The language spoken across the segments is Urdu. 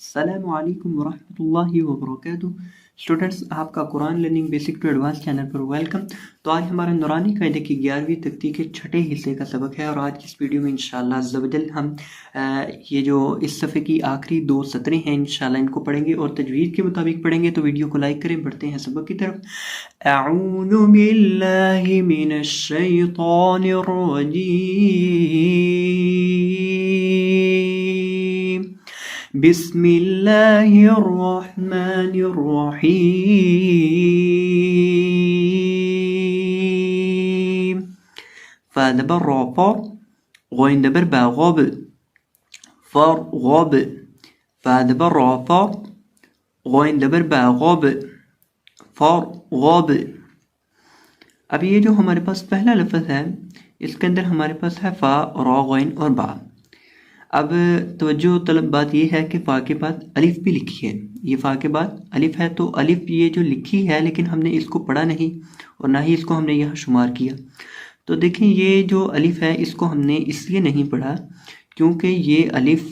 السلام علیکم ورحمۃ اللہ وبرکاتہ۔ اسٹوڈنٹس، آپ کا Quran learning basic to advance channel پر ویلکم۔ تو آج ہمارا نورانی قاعدے کی 11ویں تختی کے چھٹے حصے کا سبق ہے، اور آج کی اس ویڈیو میں انشاءاللہ عز و جل ہم یہ جو اس صفحے کی آخری 2 سطریں ہیں انشاءاللہ ان کو پڑھیں گے اور تجوید کے مطابق پڑھیں گے۔ تو ویڈیو کو لائک کریں، بڑھتے ہیں سبق کی طرف۔ اعوذ باللہ من الشیطان الرجیم، بسم اللہ الرحمن الرحیم۔ فا دبر را فا، غین دبر با غاب، فار غاب، فا دبر را فا، غین دبر با غاب، فار غاب۔ اب یہ جو ہمارے پاس پہلا لفظ ہے اس کے اندر ہمارے پاس ہے فا، را، غین اور با۔ اب توجہ طلب بات یہ ہے کہ فا کے بعد الف بھی لکھی ہے، یہ فا کے بعد الف ہے، تو الف یہ جو لکھی ہے لیکن ہم نے اس کو پڑھا نہیں اور نہ ہی اس کو ہم نے یہاں شمار کیا۔ تو دیکھیں یہ جو الف ہے اس کو ہم نے اس لیے نہیں پڑھا کیونکہ یہ الف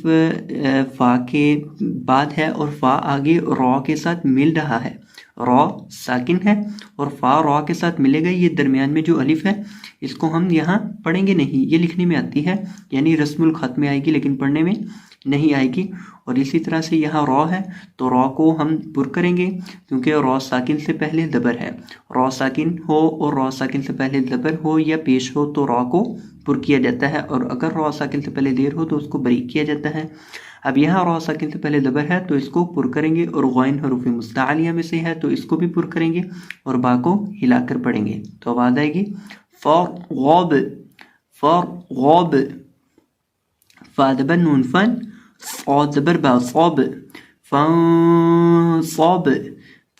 فا کے بعد ہے اور فا آگے را کے ساتھ مل رہا ہے، را ساکن ہے اور فا را کے ساتھ ملے گا۔ یہ درمیان میں جو الف ہے اس کو ہم یہاں پڑھیں گے نہیں، یہ لکھنے میں آتی ہے یعنی رسم الخط میں آئے گی لیکن پڑھنے میں نہیں آئے گی۔ اور اسی طرح سے یہاں را ہے تو را کو ہم پر کریں گے کیونکہ را ساکن سے پہلے زبر ہے، را ساکن ہو اور را ساکن سے پہلے زبر ہو یا پیش ہو تو را کو پر کیا جاتا ہے، اور اگر را ساکن سے پہلے دیر ہو تو اس کو بریک کیا جاتا ہے۔ اب یہاں را ساکن سے پہلے زبر ہے تو اس کو پر کریں گے، اور غین حروف مستعلیہ میں سے ہے تو اس کو بھی پر کریں گے اور با کو ہلا کر پڑھیں گے تو آواز آئے گی فار غاب، فار غاب۔ فا زبر نون فن، صاد زبر با صاب، فن صاب،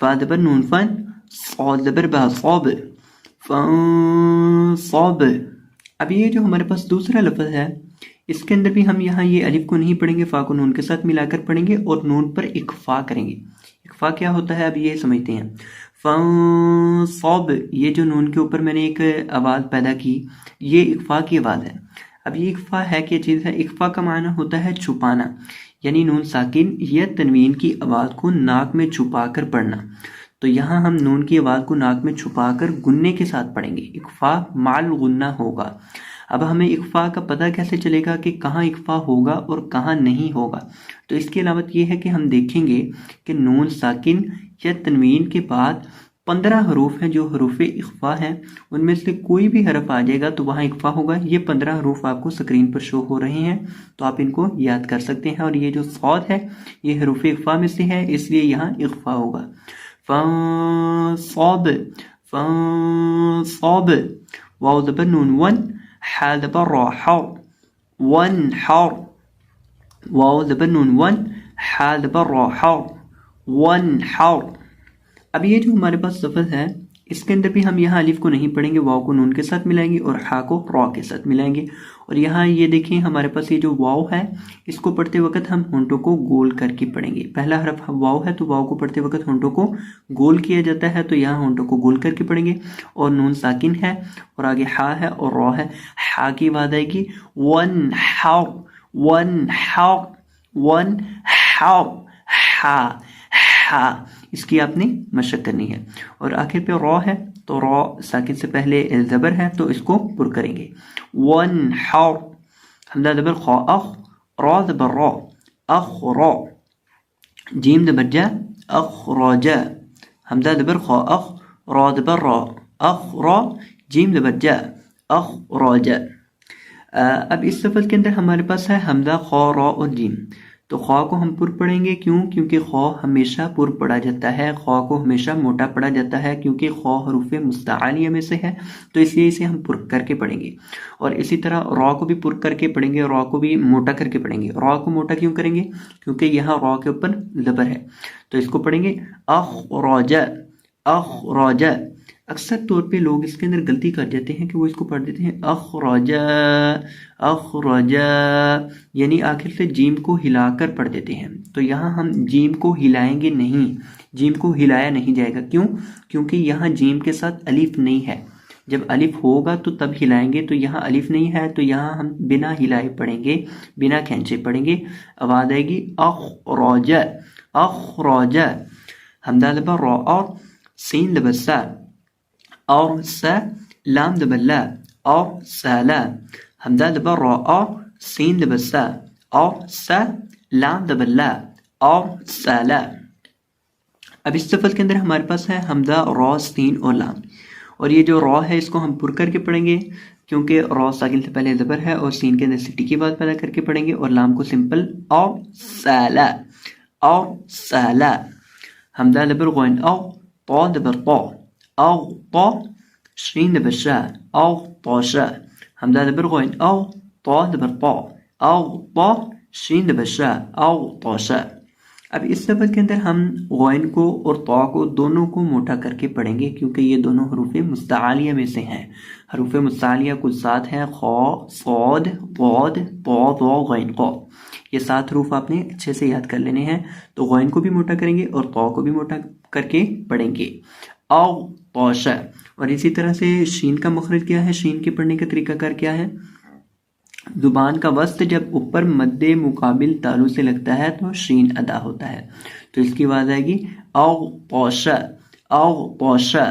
فا زبر نون فن، صاد زبر با صاب، فن صاب۔ اب یہ جو ہمارے پاس دوسرا لفظ ہے اس کے اندر بھی ہم یہاں یہ الف کو نہیں پڑھیں گے، فا کو نون کے ساتھ ملا کر پڑھیں گے اور نون پر اکفا کریں گے۔ اکفا کیا ہوتا ہے اب یہ سمجھتے ہیں۔ فن صاب، یہ جو نون کے اوپر میں نے ایک آواز پیدا کی یہ اکفا کی آواز ہے۔ اب یہ اکفا ہے کیا چیز ہے؟ اکفا کا معنی ہوتا ہے چھپانا، یعنی نون ساکن یا تنوین کی آواز کو ناک میں چھپا کر پڑھنا۔ تو یہاں ہم نون کی آواز کو ناک میں چھپا کر گننے کے ساتھ پڑھیں گے، اکفا مع الغنہ ہوگا۔ اب ہمیں اکفا کا پتہ کیسے چلے گا کہ کہاں اکفا ہوگا اور کہاں نہیں ہوگا؟ تو اس کی علامت یہ ہے کہ ہم دیکھیں گے کہ نون ساکن یا تنوین کے بعد 15 حروف ہیں جو حروف اخفا ہیں، ان میں سے کوئی بھی حرف آ جائے گا تو وہاں اخفا ہوگا۔ یہ 15 حروف آپ کو سکرین پر شو ہو رہے ہیں تو آپ ان کو یاد کر سکتے ہیں، اور یہ جو صاد ہے یہ حروف اخفا میں سے ہے اس لیے یہاں اخفا ہوگا۔ فصاب، فصاب، واو زبر نون ون، حا زبر را حر، ون حر، واو زبر نون ون، حا زبر را حر، ون حر۔ اب یہ جو ہمارے پاس لفظ ہے اس کے اندر بھی ہم یہاں الف کو نہیں پڑھیں گے، واو کو نون کے ساتھ ملائیں گے اور حا کو را کے ساتھ ملائیں گے۔ اور یہاں یہ دیکھیں ہمارے پاس یہ جو واو ہے اس کو پڑھتے وقت ہم ہونٹوں کو گول کر کے پڑھیں گے۔ پہلا حرف واو ہے تو واو کو پڑھتے وقت ہونٹوں کو گول کیا جاتا ہے، تو یہاں ہونٹوں کو گول کر کے پڑھیں گے۔ اور نون ساکن ہے اور آگے حا ہے اور را ہے، حا کی آواز آئے گی ون حر، ون حر، ون حر، حا، حا۔ اس کی آپ نے مشق کرنی ہے۔ اور آخر پہ را ہے تو را ساکن سے پہلے زبر ہے تو اس کو پر کریں گے، ون حر۔ حمزہ زبر خا اخ، را زبر را، اخ را، جیم زبر جا، اخ را جا، حمزہ زبر خا اخ، را زبر را، اخ را، جیم زبر جا، اخ را جا۔ اب اس لفظ کے اندر ہمارے پاس ہے حمزہ، خا، را اور جیم۔ تو خا کو ہم پر پڑھیں گے، کیوں؟ کیونکہ خا ہمیشہ پر پڑھا جاتا ہے، خا کو ہمیشہ موٹا پڑھا جاتا ہے کیونکہ خا حروف مستعلیہ میں سے ہے تو اس لیے اسے ہم پر کر کے پڑھیں گے۔ اور اسی طرح را کو بھی پر کر کے پڑھیں گے، را کو بھی موٹا کر کے پڑھیں گے۔ را کو موٹا کیوں کریں گے؟ کیونکہ یہاں را کے اوپر زبر ہے تو اس کو پڑھیں گے اخرج، اخرج۔ اکثر طور پہ لوگ اس کے اندر غلطی کر جاتے ہیں کہ وہ اس کو پڑھ دیتے ہیں اخرج، اخرج، یعنی آخر سے جیم کو ہلا کر پڑھ دیتے ہیں۔ تو یہاں ہم جیم کو ہلائیں گے نہیں، جیم کو ہلایا نہیں جائے گا، کیوں؟ کیونکہ یہاں جیم کے ساتھ الف نہیں ہے، جب الف ہوگا تو تب ہلائیں گے، تو یہاں الف نہیں ہے تو یہاں ہم بنا ہلائے پڑھیں گے، بنا کھینچے پڑھیں گے. آواز آئے گی اخرج اخرج. حمزہ زبر را اور سین زبر سا اور سا لام زبر لا اور سالا. حمزہ زبر را اور سین زبر سا اور سا لام زبر لا اور سالا. اب اس لفظ کے اندر ہمارے پاس ہے حمزہ را سین اور لام، اور یہ جو را ہے اس کو ہم پر کر کے پڑھیں گے کیونکہ را ساکن سے پہلے زبر ہے، اور سین کے اندر سٹی کی بات پیدا کر کے پڑھیں گے، اور لام کو سمپل اور سالا اور سالا. حمزہ زبر غین او طا زبر طا او طا شین زبر شا او طاشا. حمزہ زبر غین او طا زبر طا او طا شین زبر شا او طاشا. اب اس لفظ کے اندر ہم غین کو اور طا کو دونوں کو موٹا کر کے پڑھیں گے کیونکہ یہ دونوں حروف مستعالیہ میں سے ہیں. حروف مستعالیہ کل 7 ہیں، خا صاد ضاد طا ظا غین قاف. یہ 7 حروف آپ نے اچھے سے یاد کر لینے ہیں. تو غین کو بھی موٹا کریں گے اور طا کو بھی موٹا کر کے پڑھیں گے او طاشا. اور اسی طرح سے شین کا مخرج کیا ہے، شین کے پڑھنے کا طریقہ کار کیا ہے؟ زبان کا وسط جب اوپر مد مقابل تالو سے لگتا ہے تو شین ادا ہوتا ہے، تو اس کی آواز آئے گی او طاشا او طاشا.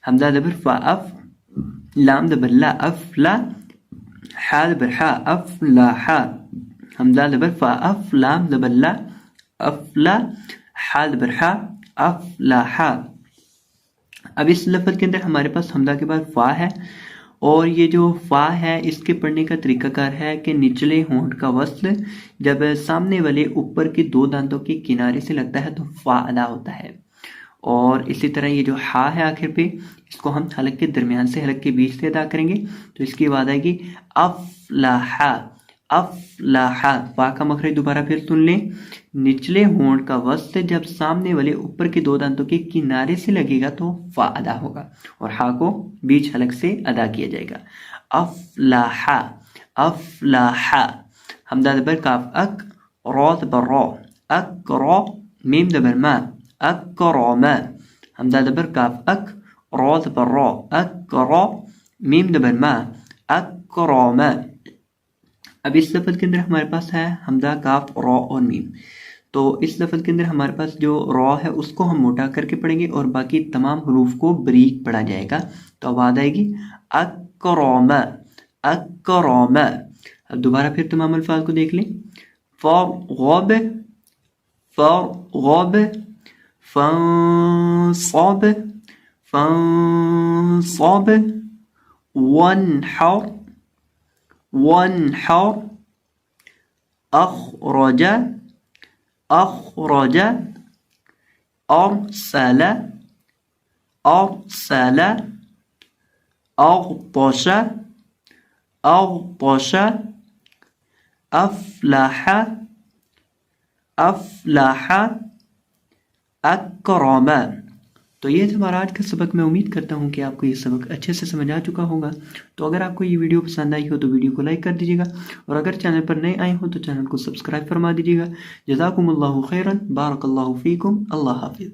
حمزہ زبر فا اف لام زبر لا اف لا حا زبر حا اف لا حا. حمزہ زبر فا اف لام زبر لا اف لا حا زبر حا اف لا حا. اب اس لفظ کے اندر ہمارے پاس حمزہ کے بعد فا ہے، اور یہ جو فا ہے اس کے پڑھنے کا طریقہ کار ہے کہ نچلے ہونٹ کا وصل جب سامنے والے اوپر کے 2 دانتوں کے کنارے سے لگتا ہے تو فا ادا ہوتا ہے. اور اسی طرح یہ جو ہا ہے آخر پہ، اس کو ہم حلق کے درمیان سے حلق کے بیچ سے ادا کریں گے، تو اس کی آواز آئے گی افلاحا افلاحا. فا کا مخرج دوبارہ پھر سن لیں، نچلے ہونٹ کا وصل جب سامنے والے اوپر کے 2 دانتوں کے کنارے سے لگے گا تو فا ادا ہوگا، اور ہا کو بیچ حلق سے ادا کیا جائے گا. افلاحا افلاحا. حمزہ زبر کاف اک را زبر را اکرا میم زبر ما اکراما. حمزہ زبر کاف اک را زبر را اکرا میم زبر ما اکراما. اب اس لفظ کے اندر ہمارے پاس ہے حمزہ کاف را اور میم، تو اس لفظ کے اندر ہمارے پاس جو را ہے اس کو ہم موٹا کر کے پڑھیں گے اور باقی تمام حروف کو بریک پڑھا جائے گا. تو آواز آئے گی اکراما اکراما. اب دوبارہ پھر تمام الفاظ کو دیکھ لیں. فرغب فرغب فانصب فانصب وانحر وانحر أخرج أخرج أرسل أرسل أغطش أغطش أفلح أفلح أكرم. تو یہ ہمارا آج کا سبق. میں امید کرتا ہوں کہ آپ کو یہ سبق اچھے سے سمجھ آ چکا ہوگا. تو اگر آپ کو یہ ویڈیو پسند آئی ہو تو ویڈیو کو لائک کر دیجیے گا، اور اگر چینل پر نئے آئے ہو تو چینل کو سبسکرائب فرما دیجیے گا. جزاکم اللہ خیرا، بارک اللہ فیکم، اللہ حافظ.